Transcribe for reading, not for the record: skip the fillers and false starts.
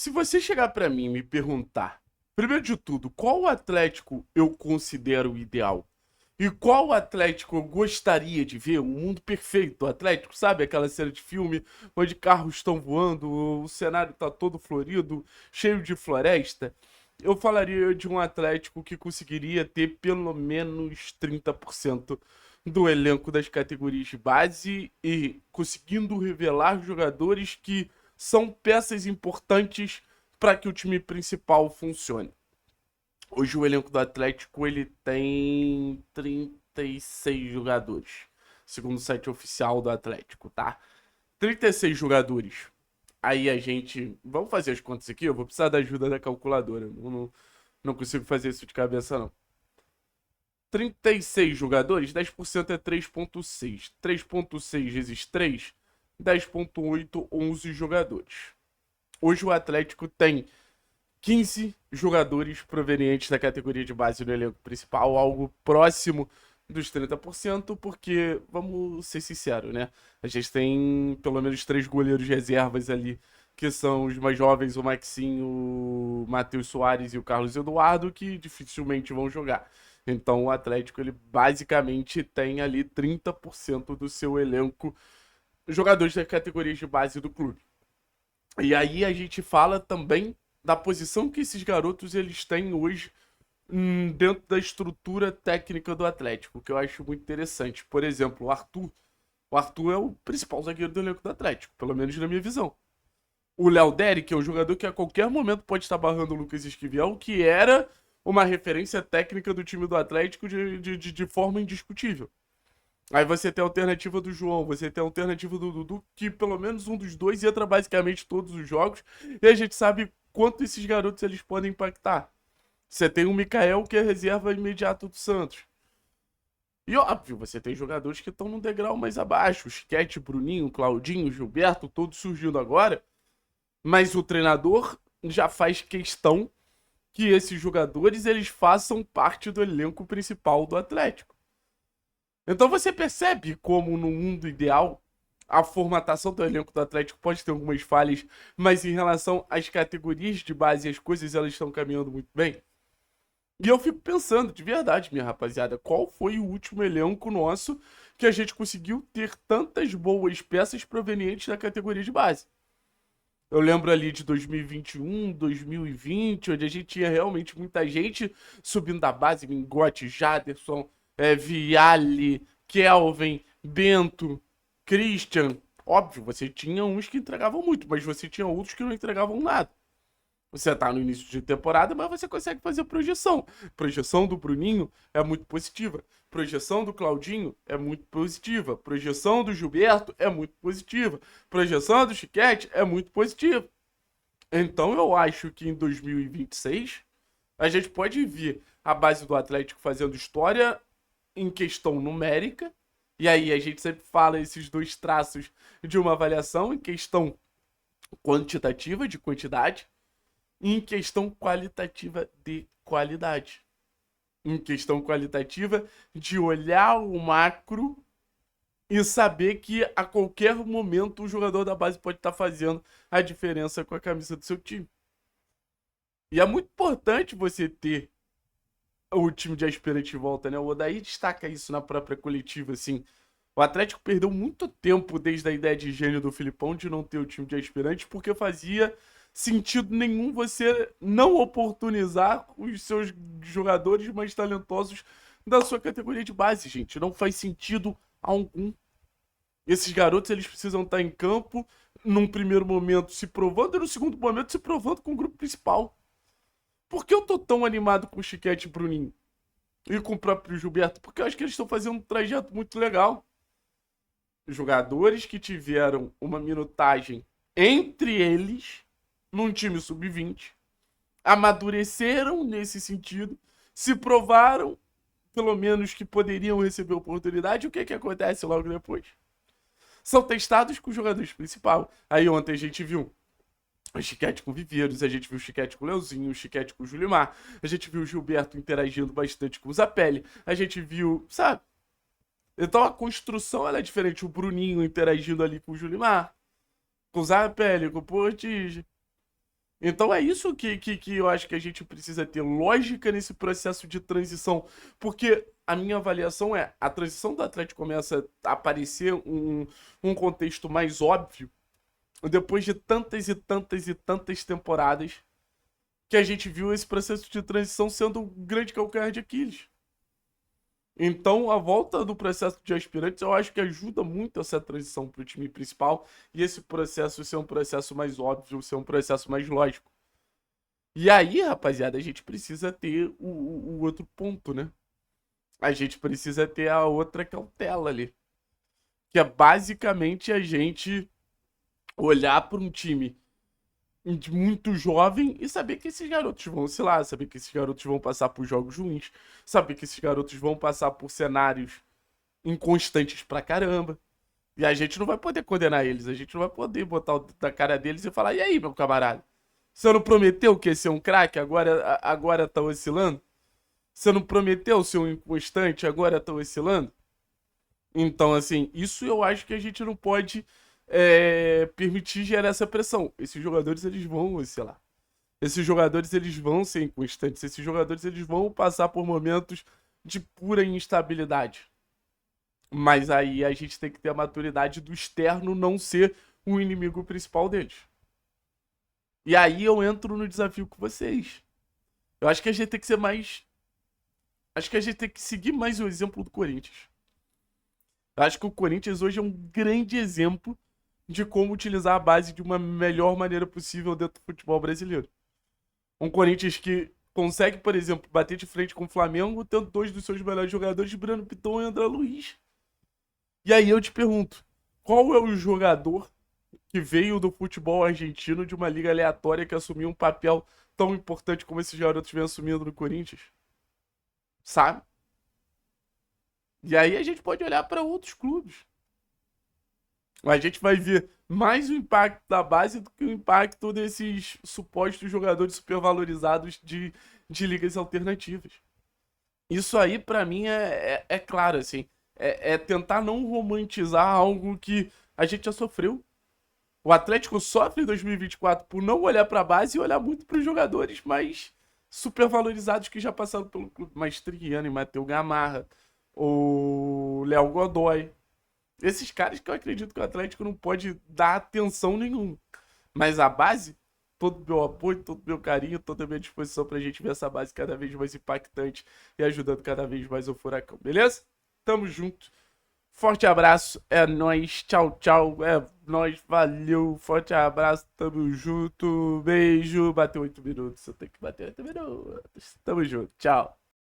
Se você chegar pra mim e me perguntar, primeiro de tudo, qual Atlético eu considero o ideal? E qual Atlético eu gostaria de ver? Um mundo perfeito do Atlético, sabe? Aquela cena de filme onde carros estão voando, o cenário tá todo florido, cheio de floresta. Eu falaria de um Atlético que conseguiria ter pelo menos 30% do elenco das categorias de base e conseguindo revelar jogadores que são peças importantes para que o time principal funcione. Hoje o elenco do Atlético ele tem 36 jogadores, segundo o site oficial do Atlético, tá? 36 jogadores. Aí a gente. Vamos fazer as contas aqui? Eu vou precisar da ajuda da calculadora. Eu não consigo fazer isso de cabeça, não. 36 jogadores, 10% é 3,6. 3,6 vezes 3, 10,8, 11 jogadores. Hoje o Atlético tem 15 jogadores provenientes da categoria de base no elenco principal, algo próximo dos 30%, porque, vamos ser sinceros, né? A gente tem pelo menos três goleiros reservas ali, que são os mais jovens, o Maxinho, o Matheus Soares e o Carlos Eduardo, que dificilmente vão jogar. Então o Atlético, ele basicamente tem ali 30% do seu elenco jogadores das categorias de base do clube. E aí a gente fala também da posição que esses garotos eles têm hoje dentro da estrutura técnica do Atlético, que eu acho muito interessante. Por exemplo, o Arthur. O Arthur é o principal zagueiro do elenco do Atlético, pelo menos na minha visão. O Léo Derek é um jogador que a qualquer momento pode estar barrando o Lucas Esquivel, que era uma referência técnica do time do Atlético de forma indiscutível. Aí você tem a alternativa do João, você tem a alternativa do Dudu, que pelo menos um dos dois entra basicamente todos os jogos, e a gente sabe quanto esses garotos eles podem impactar. Você tem o Mikael, que é reserva imediata do Santos. E óbvio, você tem jogadores que estão num degrau mais abaixo. Sketch, Bruninho, Claudinho, Gilberto, todos surgindo agora. Mas o treinador já faz questão que esses jogadores eles façam parte do elenco principal do Atlético. Então você percebe como no mundo ideal a formatação do elenco do Atlético pode ter algumas falhas, mas em relação às categorias de base as coisas elas estão caminhando muito bem. E eu fico pensando, de verdade, minha rapaziada, qual foi o último elenco nosso que a gente conseguiu ter tantas boas peças provenientes da categoria de base? Eu lembro ali de 2021, 2020, onde a gente tinha realmente muita gente subindo da base, Mingote, Jaderson, Viale, Kelvin, Bento, Christian. Óbvio, você tinha uns que entregavam muito, mas você tinha outros que não entregavam nada. Você tá no início de temporada, mas você consegue fazer projeção. Projeção do Bruninho é muito positiva. Projeção do Claudinho é muito positiva. Projeção do Gilberto é muito positiva. Projeção do Chiquete é muito positiva. Então eu acho que em 2026 a gente pode ver a base do Atlético fazendo história em questão numérica. E aí a gente sempre fala esses dois traços de uma avaliação em questão quantitativa, de quantidade, em questão qualitativa de qualidade. Em questão qualitativa de olhar o macro e saber que a qualquer momento o jogador da base pode estar fazendo a diferença com a camisa do seu time. E é muito importante você ter o time de aspirante de volta, né? O Odair destaca isso na própria coletiva, assim. O Atlético perdeu muito tempo desde a ideia de gênio do Filipão de não ter o time de aspirantes, porque fazia sentido nenhum você não oportunizar os seus jogadores mais talentosos da sua categoria de base, gente. Não faz sentido algum. Esses garotos eles precisam estar em campo num primeiro momento se provando e no segundo momento se provando com o grupo principal. Por que eu tô tão animado com o Chiquete e Bruninho? E com o próprio Gilberto? Porque eu acho que eles estão fazendo um trajeto muito legal. Jogadores que tiveram uma minutagem entre eles num time sub-20, amadureceram nesse sentido, se provaram, pelo menos, que poderiam receber oportunidade. E o que, que acontece logo depois? São testados com o jogador principal. Aí ontem a gente viu o Chiquete com o Viveiros, a gente viu o Chiquete com o Leozinho, o Chiquete com o Julimar, a gente viu o Gilberto interagindo bastante com o Zapelli, a gente viu, sabe? Então a construção ela é diferente. O Bruninho interagindo ali com o Julimar, com o Zapelli, com o Portigi. Então é isso que eu acho que a gente precisa ter lógica nesse processo de transição. Porque a minha avaliação é, a transição do Atlético começa a aparecer um contexto mais óbvio depois de tantas e tantas e tantas temporadas que a gente viu esse processo de transição sendo um grande calcanhar de Aquiles. Então, a volta do processo de aspirantes, eu acho que ajuda muito essa transição para o time principal e esse processo ser um processo mais óbvio, ser um processo mais lógico. E aí, rapaziada, a gente precisa ter o outro ponto, né? A gente precisa ter a outra cautela ali. Que é basicamente a gente olhar para um time muito jovem e saber que esses garotos vão oscilar, saber que esses garotos vão passar por jogos ruins, saber que esses garotos vão passar por cenários inconstantes pra caramba. E a gente não vai poder condenar eles, a gente não vai poder botar o dedo na cara deles e falar: e aí, meu camarada? Você não prometeu que ia ser um craque, agora tá oscilando? Você não prometeu ser um inconstante, agora tá oscilando? Então, assim, isso eu acho que a gente não pode permitir gerar essa pressão. Esses jogadores, eles vão oscilar. Esses jogadores, eles vão ser inconstantes. Esses jogadores, eles vão passar por momentos de pura instabilidade. Mas aí a gente tem que ter a maturidade do externo não ser o inimigo principal deles. E aí eu entro no desafio com vocês. Eu acho que a gente tem que ser mais. Acho que a gente tem que seguir mais o exemplo do Corinthians. Eu acho que o Corinthians hoje é um grande exemplo de como utilizar a base de uma melhor maneira possível dentro do futebol brasileiro. Um Corinthians que consegue, por exemplo, bater de frente com o Flamengo, tendo dois dos seus melhores jogadores, Breno Piton e André Luiz. E aí eu te pergunto, qual é o jogador que veio do futebol argentino de uma liga aleatória que assumiu um papel tão importante como esses garotos vêm assumindo no Corinthians? Sabe? E aí a gente pode olhar para outros clubes. A gente vai ver mais o impacto da base do que o impacto desses supostos jogadores supervalorizados de ligas alternativas. Isso aí, pra mim, é claro, assim. É tentar não romantizar algo que a gente já sofreu. O Atlético sofre em 2024 por não olhar pra base e olhar muito pros jogadores mais supervalorizados que já passaram pelo clube. Mastriani, Matheus Gamarra, o Léo Godoy. Esses caras que eu acredito que o Atlético não pode dar atenção nenhuma. Mas a base, todo o meu apoio, todo o meu carinho, toda a minha disposição pra gente ver essa base cada vez mais impactante e ajudando cada vez mais o Furacão, beleza? Tamo junto. Forte abraço, é nóis, tchau, tchau, é nóis, valeu, forte abraço, tamo junto, beijo, bateu 8 minutos, eu tenho que bater 8 minutos, tamo junto, tchau.